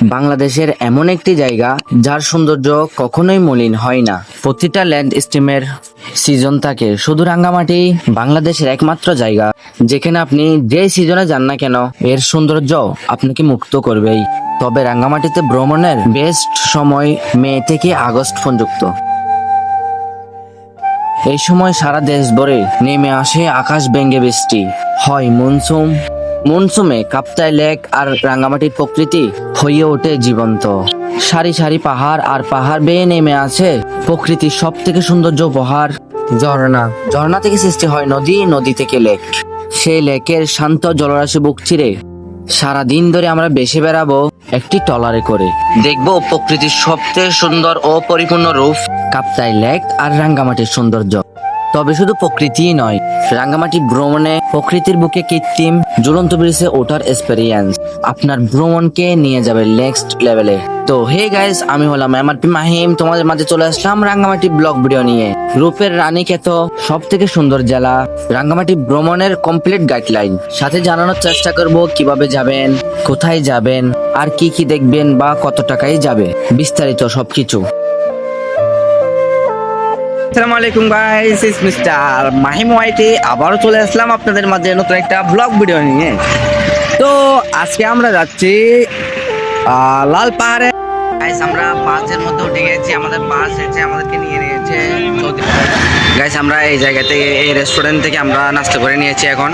বাংলাদেশের এমন একটি জায়গা যার সৌন্দর্য কখনোই মলিন হয় না। প্রতিটা ল্যান্ড স্ট্রিমের সিজন থাকে। শুধু রাঙ্গামাটি বাংলাদেশের একমাত্র জায়গা যেখানে আপনি যে সিজনে যান না কেন এর সৌন্দর্য আপনাকে মুক্ত করবেই। তবে রাঙ্গামাটিতে ভ্রমণের বেস্ট সময় মে থেকে আগস্ট পর্যন্ত। এই সময় সারা দেশ ভরে নেমে আসে আকাশ ভেঙে বৃষ্টি হয়। মনসুমে কাপ্তাই লেক আর রাঙ্গামাটির প্রকৃতি হয়ে ওঠে জীবন্ত। সারি সারি পাহাড় আর পাহাড় বেয়ে নেমে আছে প্রকৃতির সব থেকে সৌন্দর্য উপহার ঝর্ণা থেকে সৃষ্টি হয় নদী, নদী থেকে লেক। সেই লেকের শান্ত জলরাশি বুক চিরে সারাদিন ধরে আমরা বেশি বেড়াবো একটি ট্রলারে করে। দেখবো প্রকৃতির সবচেয়ে সুন্দর ও পরিপূর্ণ রূপ, কাপ্তাই লেক আর রাঙ্গামাটির সৌন্দর্য। তবে শুধু প্রকৃতিই নয়, রাঙ্গামাটি ভ্রমণে প্রকৃতির বুকে কৃত্রিম ঝুলন্ত ব্রিজে ওঠার এক্সপেরিয়েন্স আপনার ভ্রমণকে নিয়ে যাবে নেক্সট লেভেলে। তো হে গাইস, আমি হলাম এমআরপি মাহিম, তোমাদের মাঝে চলে আসলাম রাঙ্গামাটি ব্লগ ভিডিও নিয়ে। রূপের রানী খ্যাত সব থেকে সুন্দর জেলা রাঙ্গামাটি ভ্রমণের কমপ্লিট গাইডলাইন সাথে জানানোর চেষ্টা করব কিভাবে যাবেন, কোথায় যাবেন, আর কি কি দেখবেন বা কত টাকায় যাবে, বিস্তারিত সবকিছু। আসসালামু আলাইকুম গাইস, ইটস মিস্টার মাহিম ওয়াইটি। আবারও চলে আসলাম আপনাদের মাঝে নতুন একটা ব্লগ ভিডিও নিয়ে। তো আজকে আমরা যাচ্ছি লাল পাহাড়ে। গাইস আমরা বাসের মধ্যে উঠে গেছি, আমাদের বাস এসে আমাদেরকে নিয়ে নিয়েছে। গাইস আমরা এই জায়গা থেকে, এই রেস্টুরেন্ট থেকে আমরা নাস্তা করে নিয়েছি। এখন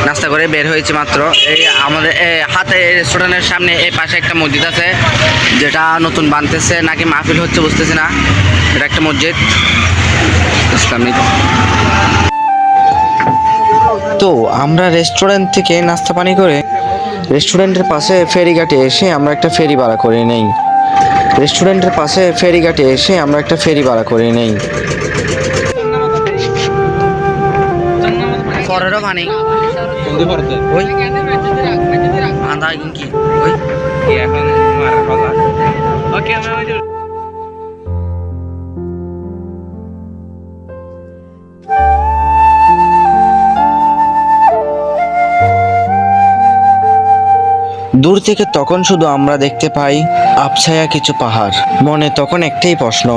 নাস্তা করে বের হয়েছি মাত্র। এই আমাদের হাতে রেস্টুরেন্টের সামনে এই পাশে একটা মসজিদ আছে, যেটা নতুন বানতেছে নাকি মাহফিল হচ্ছে বুঝতেছি না। এটা একটা মসজিদ ইসলামিক। তো আমরা রেস্টুরেন্ট থেকে নাস্তা পানি করে রেস্টুরেন্টের পাশে ফেরিঘাটে এসে আমরা একটা ফেরি ভাড়া করে নেই। পরেরও পানি ওই আন্দা কি ওই এখন ওকে আমি দূর থেকে তখন শুধু আমরা দেখতে পাই আবছায়া কিছু পাহাড়। মনে তখন একটাই প্রশ্ন,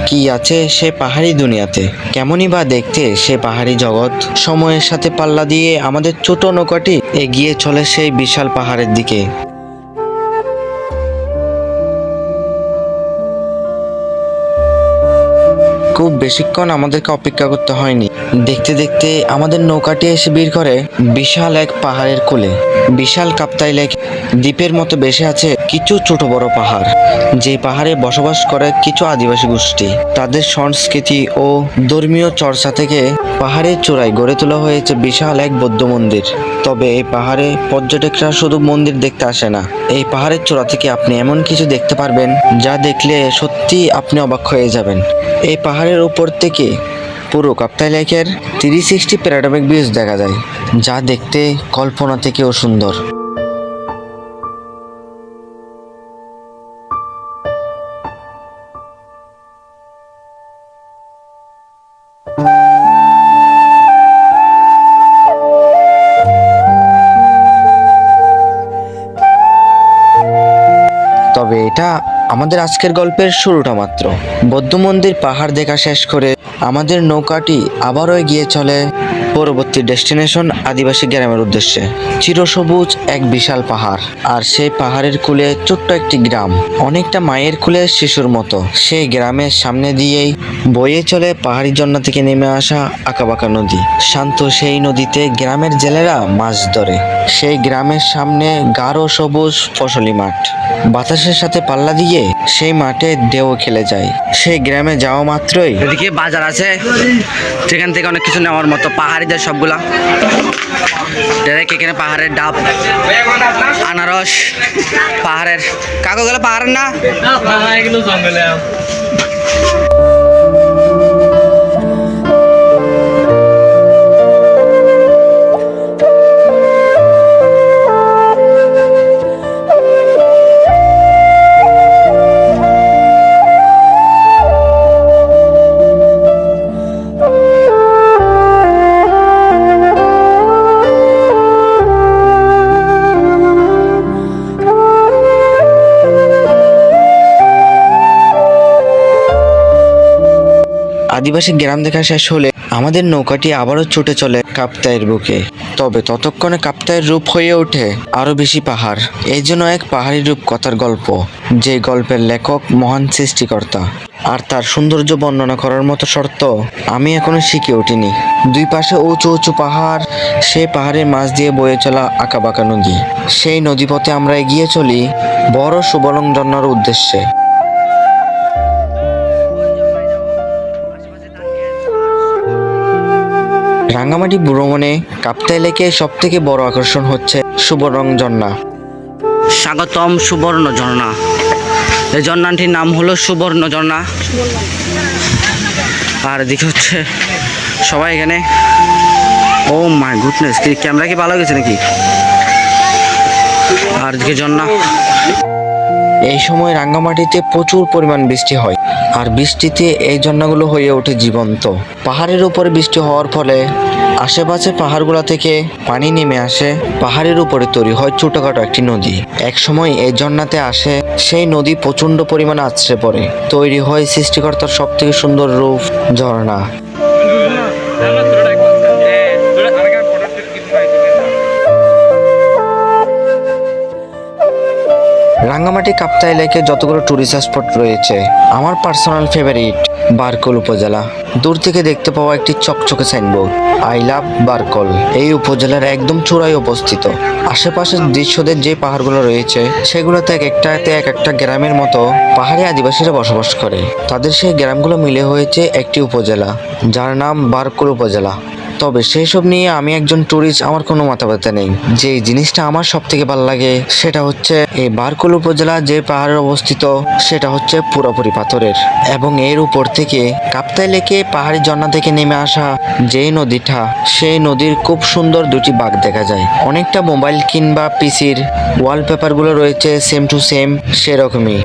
কি আছে সে পাহাড়ি দুনিয়াতে? কেমনই বা দেখতে সে পাহাড়ি জগৎ? সময়ের সাথে পাল্লা দিয়ে আমাদের ছোট নৌকাটি এগিয়ে চলে সেই বিশাল পাহাড়ের দিকে। খুব বেশিক্ষণ আমাদেরকে অপেক্ষা করতে হয়নি। দেখতে দেখতে আমাদের নৌকাটি এসে ভিড় করে বিশাল এক পাহাড়ের কোলে। বিশাল কাপ্তাই লেক দ্বীপের মতো বেসে আছে কিছু ছোট বড় পাহাড়, যে পাহাড়ে বসবাস করে কিছু আদিবাসী গোষ্ঠী। তাদের সংস্কৃতি ও ধর্মীয় চর্চা থেকে পাহাড়ের চূড়ায় গড়ে তোলা হয়েছে বিশাল এক বৌদ্ধ মন্দির। তবে এই পাহাড়ে পর্যটকরা শুধু মন্দির দেখতে আসে না, এই পাহাড়ের চূড়া থেকে আপনি এমন কিছু দেখতে পারবেন যা দেখলে সত্যি আপনি অবাক হয়ে যাবেন। এই পাহাড়ের উপর থেকে পুরো কাপ্তাই লেকের 360 প্যানোরামিক ভিউ দেখা যায়, যা দেখতে কল্পনা থেকেও সুন্দর। তবে এটা আমাদের আজকের গল্পের শুরুটা মাত্র। বৌদ্ধ মন্দির পাহাড় দেখা শেষ করে আমাদের নৌকাটি আবারও এগিয়ে চলে পরবর্তী ডেস্টিনেশন আদিবাসী গ্রামের উদ্দেশ্যে। চিরসবুজ এক বিশাল পাহাড়, আর সেই পাহাড়ের কূলে ছোট্ট একটি গ্রাম, অনেকটা মায়ের কোলে শিশুর মতো। সেই গ্রামের সামনে দিয়েই বয়ে চলে পাহাড়ি ঝর্ণা থেকে নেমে আসা আঁকাবাঁকা নদী। শান্ত সেই নদীতে গ্রামের জেলেরা মাছ ধরে। সেই গ্রামের সামনে গাঢ় সবুজ ফসলি মাঠ, বাতাসের সাথে পাল্লা দিয়ে সেই মাঠে ঢেউ খেলে যায়। সেই গ্রামে যাওয়া মাত্রই এদিকে বাজার আছে, সেখান থেকে অনেক কিছু নেওয়ার মতো। পাহাড়িদের সবগুলা এখানে পাহাড়ের ডাব, আনারস, পাহাড়ের কাগজগুলো পাহাড়ের না, এগুলো জঙ্গলে। আদিবাসী গ্রাম দেখা শেষ হলে আমাদের নৌকাটি আবারও ছুটে চলে কাপ্তাইয়ের বুকে। তবে ততক্ষণে কাপ্তাইয়ের রূপ হয়ে ওঠে আরো বেশি পাহাড়। এই জন্য এক পাহাড়ি রূপ কথার গল্প, যে গল্পের লেখক মহান সৃষ্টিকর্তা, আর তার সৌন্দর্য বর্ণনা করার মতো শর্ত আমি এখনো শিখে উঠিনি। দুই পাশে উঁচু উঁচু পাহাড়, সেই পাহাড়ের মাঝ দিয়ে বয়ে চলা আঁকাবাঁকা নদী। সেই নদীপথে আমরা এগিয়ে চলি বড় সুবলং ঝর্ণার উদ্দেশ্যে। রাঙ্গামাটি ভ্রমণে কাপ্তাই লেকের সব থেকে বড় আকর্ষণ হচ্ছে সুবলং ঝর্ণা। স্বাগতম সুবর্ণ ঝর্ণা। এই ঝর্ণাটির নাম হলো সুবর্ণ ঝর্ণা। আর এদিকে হচ্ছে সবাই এখানে। ও মাই গুডনেস, কি ক্যামেরা কি ভালো গেছে নাকি? আর এদিকে ঝর্ণা। এই সময় রাঙ্গামাটিতে প্রচুর পরিমাণ বৃষ্টি হয়, আর বৃষ্টিতে এই ঝর্ণাগুলো হয়ে ওঠে জীবন্ত। পাহাড়ের উপরে বৃষ্টি হওয়ার ফলে আশেপাশে পাহাড়গুলো থেকে পানি নেমে আসে, পাহাড়ের উপরে তৈরি হয় ছোটখাটো একটি নদী। এক সময় এই ঝর্ণাতে আসে, সেই নদী প্রচন্ড পরিমাণে আছড়ে পড়ে, তৈরি হয় সৃষ্টিকর্তার সব থেকে সুন্দর রূপ ঝর্ণা। রাঙ্গামাটি কাপ্তাই লেকে যতগুলো টুরিস্ট স্পট রয়েছে, আমার পার্সোনাল ফেভারিট বারকল উপজেলা। দূর থেকে দেখতে পাওয়া একটি চকচকে সাইনবোর্ড, আই লাভ বারকল। এই উপজেলার একদম চূড়ায় অবস্থিত। আশেপাশের দৃশ্যদের যে পাহাড়গুলো রয়েছে, সেগুলোতে এক একটা গ্রামের মতো পাহাড়ি আদিবাসীরা বসবাস করে। তাদের সেই গ্রামগুলো মিলে হয়েছে একটি উপজেলা, যার নাম বারকল উপজেলা। তবে সেই সব নিয়ে আমি একজন ট্যুরিস্ট, আমার কোনো মাথা ব্যথা নেই। যে জিনিসটা আমার সব থেকে ভালো লাগে সেটা হচ্ছে এই বারকল উপজেলা যে পাহাড়ে অবস্থিত, সেটা হচ্ছে পুরোপুরি পাথরের, এবং এর উপর থেকে কাপ্তাই লেকে পাহাড়ি ঝর্ণা থেকে নেমে আসা যে নদীটা, সেই নদীর খুব সুন্দর দুটি বাঁক দেখা যায়। অনেকটা মোবাইল কিংবা পিসির ওয়ালপেপারগুলো রয়েছে সেম টু সেম সেরকমই।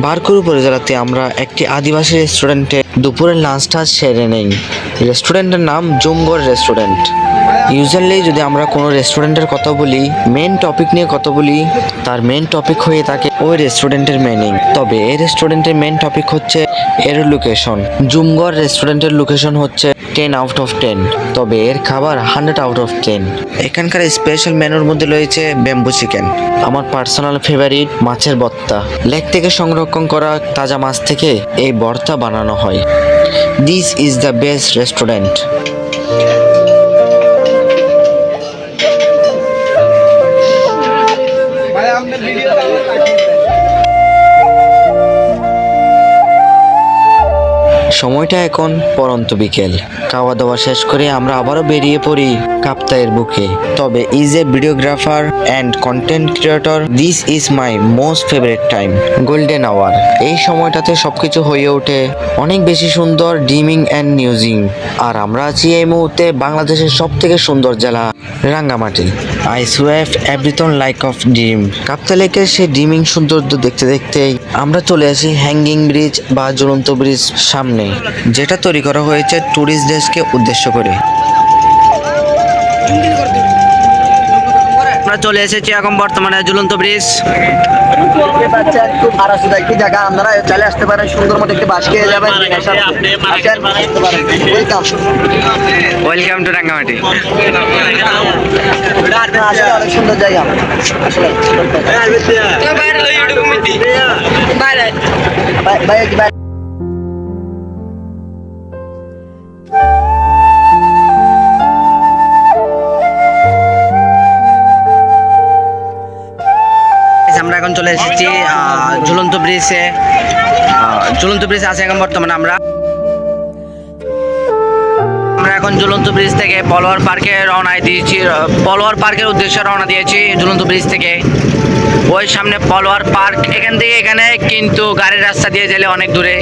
বারকল উপজেলাতে আমরা একটি আদিবাসী রেস্টুরেন্টে দুপুরের লাঞ্চটা সেরে নেই। রেস্টুরেন্টের নাম জুমগড় রেস্টুরেন্ট। ইউজুয়ালি যদি আমরা কোনো রেস্টুরেন্টের কথা বলি, মেন টপিক নিয়ে কথা বলি, তার মেন টপিক হয়ে থাকে ওই রেস্টুরেন্টের মেনিং। তবে এই রেস্টুরেন্টের মেন টপিক হচ্ছে এর লোকেশন। জুমগড় রেস্টুরেন্টের লোকেশন হচ্ছে 10 আউট অফ 10, তবে এর খাবার 100 আউট অফ 10। এখানকার স্পেশাল মেনুর মধ্যে রয়েছে ব্যাম্বু চিকেন, আমার পার্সোনাল ফেভারিট মাছের ভর্তা। লেক থেকে সংরক্ষণ করা তাজা মাছ থেকে এই ভর্তা বানানো হয়। This is the best restaurant. সময়টা এখন পরন্ত বিকেল। খাওয়া দাওয়া শেষ করে আমরা আবারও বেরিয়ে পড়ি কাপ্তাইয়ের বুকে। তবে is a videographer and content creator, this is my most favourite time, golden hour. এই সময়টাতে সবকিছু হয়ে ওঠে অনেক বেশি সুন্দর, ডিমিং অ্যান্ড নিউজিং। আর আমরা আছি এই মুহূর্তে বাংলাদেশের সব থেকে সুন্দর জেলা Rangamati. I saved everything like of dream. Kaptai লেকের সেই ডিমিং সৌন্দর্য দেখতে দেখতেই আমরা চলে আসি হ্যাঙ্গিং ব্রিজ বা ঝুলন্ত ব্রিজ সামনে, যেটা তৈরি করা হয়েছে ট্যুরিস্ট ডেস্ককে উদ্দেশ্য করে। আমরা চলে এসেছি এখন বর্তমানে ঝুলন্ত ব্রিজ। খুব আরামদায়ক জায়গা, আপনারা চলে আসতে পারেন, সুন্দর মতো একটি বাস খেয়ে যাবেন। Welcome to Rangamati. অনেক সুন্দর জায়গা আসলে। আমরা এখন চলে এসেছি ঝুলন্ত ব্রিজে। ঝুলন্ত ব্রিজ আছে এখন বর্তমানে আমরা এখন ঝুলন্ত ব্রিজ থেকে পলোয়ার পার্কে রওনা দিয়েছি। পলোয়ার পার্কের উদ্দেশ্যে রওনা দিয়েছি ঝুলন্ত ব্রিজ থেকে। ওই সামনে পলোয়ার পার্ক, এখান থেকে এখানে কিন্তু গাড়ির রাস্তা দিয়ে গেলে অনেক দূরে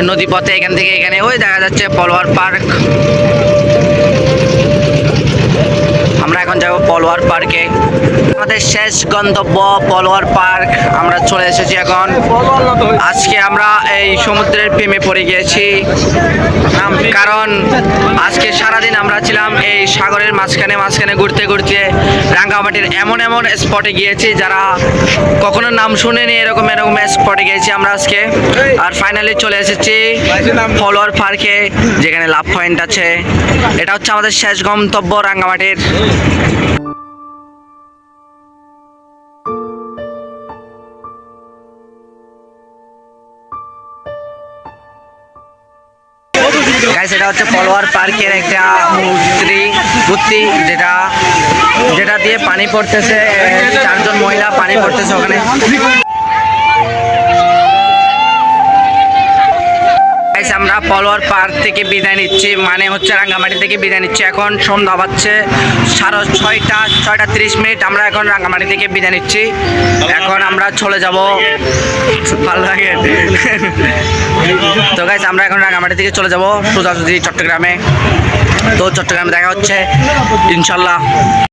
নদী পথে, এখান থেকে এখানে ওই দেখা যাচ্ছে পলোয়ার পার্ক। আমরা এখন যাব পলোয়ার পার্কে। আমাদের শেষ গন্তব্য পলোয়ার পার্ক। আমরা চলে এসেছি এখন। আজকে আমরা এই সমুদ্রের প্রেমে পড়ে গিয়েছি, কারণ আজকে সারাদিন আমরা ছিলাম এই সাগরের মাঝখানে মাঝখানে ঘুরতে ঘুরতে রাঙ্গামাটির এমন এমন স্পটে গিয়েছি যারা কখনো নাম শুনেনি, এরকম এরকম স্পটে গিয়েছি আমরা আজকে। আর ফাইনালি চলে এসেছি পলোয়ার পার্কে, যেখানে লাভ পয়েন্ট আছে। এটা হচ্ছে আমাদের শেষ গন্তব্য রাঙ্গামাটির। গাইস, এটা হচ্ছে পলোয়ার পার্কের একটা মূর্তি যেটা দিয়ে পানি পড়তেছে। 4 জন মহিলা পানি পড়তেছে ওখানে। গাইস, আমরা পলোয়ার পার্ক থেকে বিদায় নিচ্ছি, মানে হচ্ছে রাঙ্গামাটি থেকে বিদায় নিচ্ছি। এখন সন্ধ্যা বাজছে 6:30। আমরা এখন রাঙ্গামাটি থেকে বিদায় নিচ্ছি। এখন আমরা চলে যাব, ভালো লাগে তো গাইস, আমরা এখন রাঙ্গামাটি থেকে চলে যাব সোজাসুজি চট্টগ্রামে। তো চট্টগ্রামে দেখা হচ্ছে ইনশাল্লাহ।